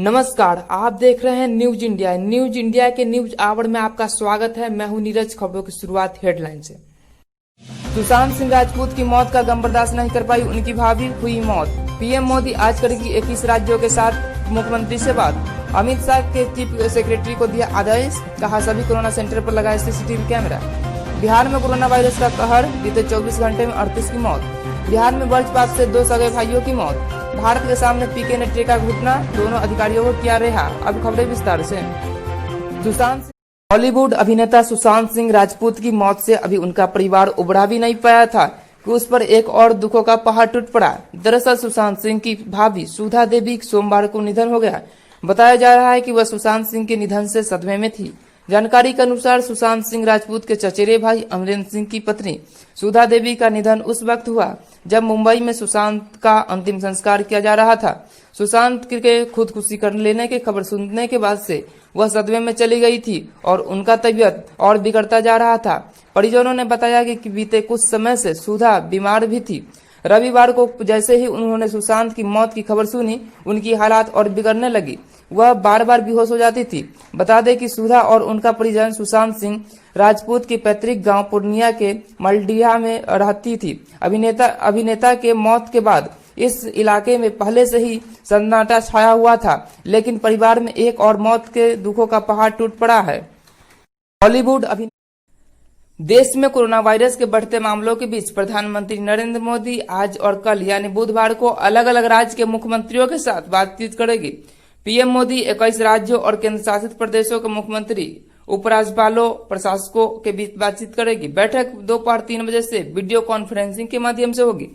नमस्कार, आप देख रहे हैं न्यूज इंडिया। न्यूज इंडिया के न्यूज आवर में आपका स्वागत है। मैं हूं नीरज। खबरों की शुरुआत हेडलाइन से। सुशांत सिंह राजपूत की मौत का गम बर्दाश्त नहीं कर पाई उनकी भाभी, हुई मौत। पीएम मोदी आज करेगी 21 राज्यों के साथ मुख्यमंत्री से बात। अमित शाह के चीफ सेक्रेटरी को दिया आदेश, कहा सभी कोरोना सेंटर पर लगाए सीसीटीवी कैमरा। बिहार में कोरोना वायरस का कहर, बीते 24 घंटे में 38 की मौत। बिहार में वज्रपात से 2 सगे भाइयों की मौत। भारत के सामने पीके ने टेका घुटना, दोनों अधिकारियों को किया रिहा। अब खबरें विस्तार से। बॉलीवुड अभिनेता सुशांत सिंह राजपूत की मौत से अभी उनका परिवार उबरा भी नहीं पाया था कि उस पर एक और दुखों का पहाड़ टूट पड़ा। दरअसल सुशांत सिंह की भाभी सुधा देवी सोमवार को निधन हो गया। बताया जा रहा है कि वह सुशांत सिंह के निधन से सदमे में थी। जानकारी के अनुसार सुशांत सिंह राजपूत के चचेरे भाई अमरेंद्र सिंह की पत्नी सुधा देवी का निधन उस वक्त हुआ जब मुंबई में सुशांत का अंतिम संस्कार किया जा रहा था। सुशांत के खुदकुशी कर लेने की खबर सुनने के बाद से वह सदमे में चली गई थी और उनका तबीयत और बिगड़ता जा रहा था। परिजनों ने बताया कि बीते कुछ समय से सुधा बीमार भी थी। रविवार को जैसे ही उन्होंने सुशांत की मौत की खबर सुनी, उनकी हालात और बिगड़ने लगी। वह बार बार बेहोश हो जाती थी। बता दें कि सुधा और उनका परिजन सुशांत सिंह राजपूत के पैतृक गांव पूर्णिया के मलडिया में रहती थी। अभिनेता के मौत के बाद इस इलाके में पहले से ही सन्नाटा छाया हुआ था, लेकिन परिवार में एक और मौत के दुखों का पहाड़ टूट पड़ा है। बॉलीवुड देश में कोरोना वायरस के बढ़ते मामलों के बीच प्रधानमंत्री नरेंद्र मोदी आज और कल यानी बुधवार को अलग अलग राज्य के मुख्यमंत्रियों के साथ बातचीत करेगी। पीएम मोदी 21 राज्यों और केंद्र शासित प्रदेशों के मुख्यमंत्री, उपराज्यपालों, प्रशासकों के बीच बातचीत करेगी। बैठक दोपहर 3 बजे से वीडियो कॉन्फ्रेंसिंग के माध्यम से होगी।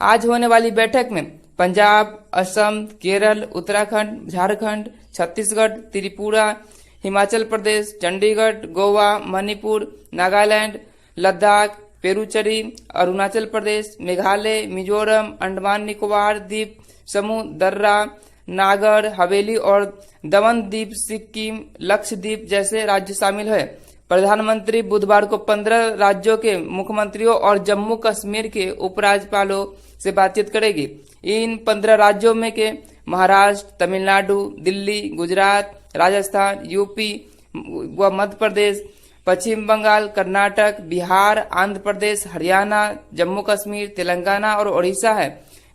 आज होने वाली बैठक में पंजाब, असम, केरल, उत्तराखंड, झारखंड, छत्तीसगढ़, त्रिपुरा, हिमाचल प्रदेश, चंडीगढ़, गोवा, मणिपुर, नागालैंड, लद्दाख, पुडुचेरी, अरुणाचल प्रदेश, मेघालय, मिजोरम, अंडमान निकोबार द्वीप समूह, दर्रा, नागर हवेली और दमन द्वीप, सिक्किम, लक्षद्वीप जैसे राज्य शामिल है। प्रधानमंत्री बुधवार को 15 राज्यों के मुख्यमंत्रियों और जम्मू कश्मीर के उपराज्यपालों से बातचीत करेगी। इन 15 राज्यों में के महाराष्ट्र, तमिलनाडु, दिल्ली, गुजरात, राजस्थान, यूपी व मध्य प्रदेश, पश्चिम बंगाल, कर्नाटक, बिहार, आंध्र प्रदेश, हरियाणा, जम्मू कश्मीर, तेलंगाना और ओडिशा है।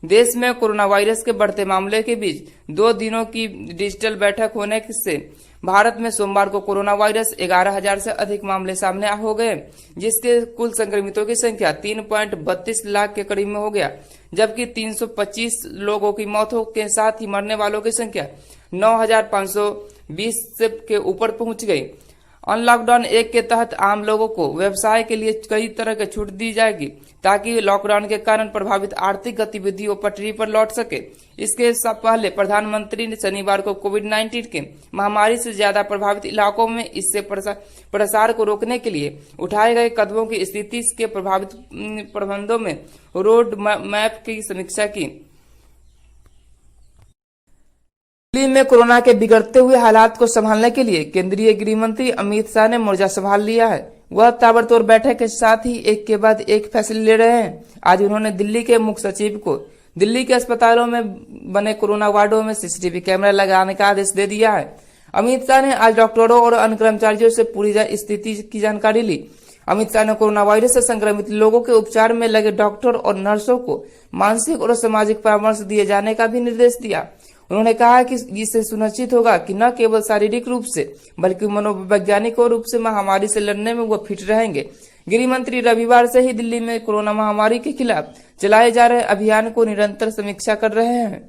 देश में कोरोना वायरस के बढ़ते मामले के बीच 2 दिनों की डिजिटल बैठक होने से भारत में सोमवार को कोरोना वायरस 11,000 से अधिक मामले सामने हो गए, जिसके कुल संक्रमितों की संख्या 3.32 लाख के करीब में हो गया, जबकि 325 लोगों की मौतों के साथ ही मरने वालों की संख्या 9,520 के ऊपर पहुंच गई। अनलॉकडाउन 1 के तहत आम लोगों को व्यवसाय के लिए कई तरह की छूट दी जाएगी ताकि लॉकडाउन के कारण प्रभावित आर्थिक गतिविधियों पटरी पर लौट सके। इसके पहले प्रधानमंत्री ने शनिवार को कोविड-19 के महामारी से ज्यादा प्रभावित इलाकों में इससे प्रसार को रोकने के लिए उठाए गए कदमों की स्थिति के प्रभावित प्रबंधों में रोड मैप की समीक्षा की। दिल्ली में कोरोना के बिगड़ते हुए हालात को संभालने के लिए केंद्रीय गृह मंत्री अमित शाह ने मोर्चा संभाल लिया है। वह ताबड़तोड़ बैठक के साथ ही एक के बाद एक फैसले ले रहे हैं। आज उन्होंने दिल्ली के मुख्य सचिव को दिल्ली के अस्पतालों में बने कोरोना वार्डों में सीसीटीवी कैमरा लगाने का आदेश दे दिया है। अमित शाह ने आज डॉक्टरों और अन्य कर्मचारियों से पूरी स्थिति की जानकारी ली। अमित शाह ने कोरोना वायरस से संक्रमित लोगों के उपचार में लगे डॉक्टर और नर्सों को मानसिक और सामाजिक परामर्श दिए जाने का भी निर्देश दिया। उन्होंने कहा कि इससे सुनिश्चित होगा कि न केवल शारीरिक रूप से बल्कि मनोवैज्ञानिक रूप से महामारी से लड़ने में वो फिट रहेंगे। गृह मंत्री रविवार से ही दिल्ली में कोरोना महामारी के खिलाफ चलाए जा रहे अभियान को निरंतर समीक्षा कर रहे हैं।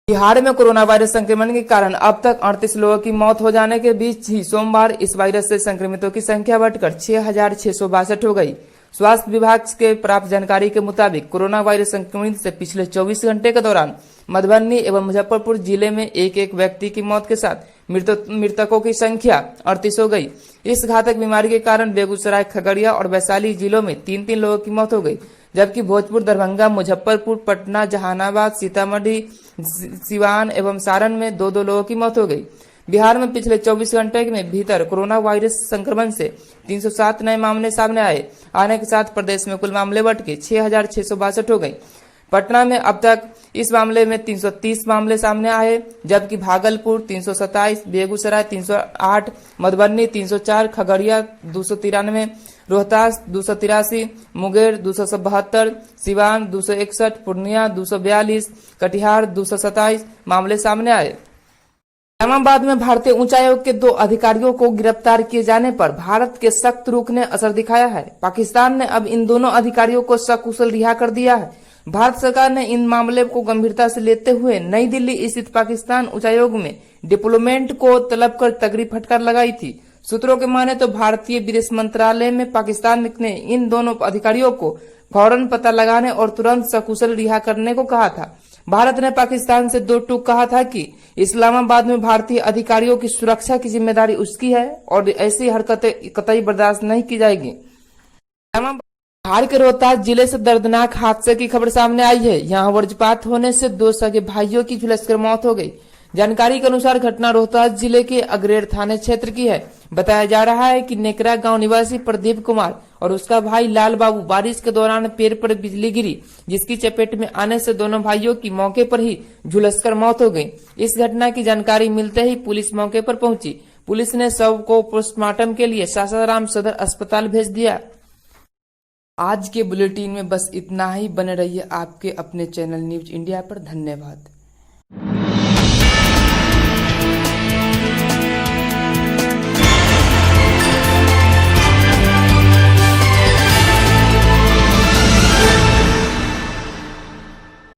बिहार में कोरोना वायरस संक्रमण के कारण अब तक 38 लोगों की मौत हो जाने के बीच ही सोमवार इस वायरस से संक्रमितों की संख्या बढ़कर 6,662 हो गई। स्वास्थ्य विभाग के प्राप्त जानकारी के मुताबिक कोरोना वायरस संक्रमण से पिछले 24 घंटे के दौरान मधुबनी एवं मुजफ्फरपुर जिले में एक व्यक्ति की मौत के साथ मृतकों की संख्या 38 हो गई। इस घातक बीमारी के कारण बेगूसराय, खगड़िया और वैशाली जिलों में 3-3 लोगों की मौत हो गई, जबकि भोजपुर, दरभंगा, मुजफ्फरपुर, पटना, जहानाबाद, सीतामढ़ी, सिवान एवं सारण में 2-2 लोगों की मौत हो गई। बिहार में पिछले 24 घंटे में भीतर कोरोना वायरस संक्रमण से 307 नए मामले सामने आने के साथ प्रदेश में कुल मामले बढ़ के 6,662 हो गए। पटना में अब तक इस मामले में 330 मामले सामने आए, जबकि भागलपुर 327, बेगूसराय 308, मधुबनी 304, खगड़िया 293, रोहतास 283, मुंगेर 272, सिवान 261, पूर्णिया 242, कटिहार 227 मामले सामने आए। इस्लामाबाद में भारतीय उच्चायोग के 2 अधिकारियों को गिरफ्तार किए जाने पर भारत के सख्त रुख ने असर दिखाया है। पाकिस्तान ने अब इन दोनों अधिकारियों को सकुशल रिहा कर दिया है। भारत सरकार ने इन मामले को गंभीरता से लेते हुए नई दिल्ली स्थित पाकिस्तान उच्चायोग में डिप्लोमेट को तलब कर तगड़ी फटकार लगाई थी। सूत्रों के माने तो भारतीय विदेश मंत्रालय में पाकिस्तान ने इन दोनों अधिकारियों को फौरन पता लगाने और तुरंत सकुशल रिहा करने को कहा था। भारत ने पाकिस्तान से 2 टूक कहा था कि इस्लामाबाद में भारतीय अधिकारियों की सुरक्षा की जिम्मेदारी उसकी है और ऐसी हरकतें कतई बर्दाश्त नहीं की जाएगी। बिहार के रोहतास जिले से दर्दनाक हादसे की खबर सामने आई है। यहां वज्रपात होने से 2 सगे भाइयों की झुलसकर मौत हो गई। जानकारी के अनुसार घटना रोहतास जिले के अग्रेर थाने क्षेत्र की है। बताया जा रहा है कि नेकरा गांव निवासी प्रदीप कुमार और उसका भाई लाल बाबू बारिश के दौरान पेड़ पर बिजली गिरी, जिसकी चपेट में आने से दोनों भाइयों की मौके पर ही झुलसकर मौत हो गई। इस घटना की जानकारी मिलते ही पुलिस मौके पर पहुंची। पुलिस ने शव को पोस्टमार्टम के लिए सासाराम सदर अस्पताल भेज दिया। आज के बुलेटिन में बस इतना ही। बने रहिए आपके अपने चैनल न्यूज इंडिया पर। धन्यवाद।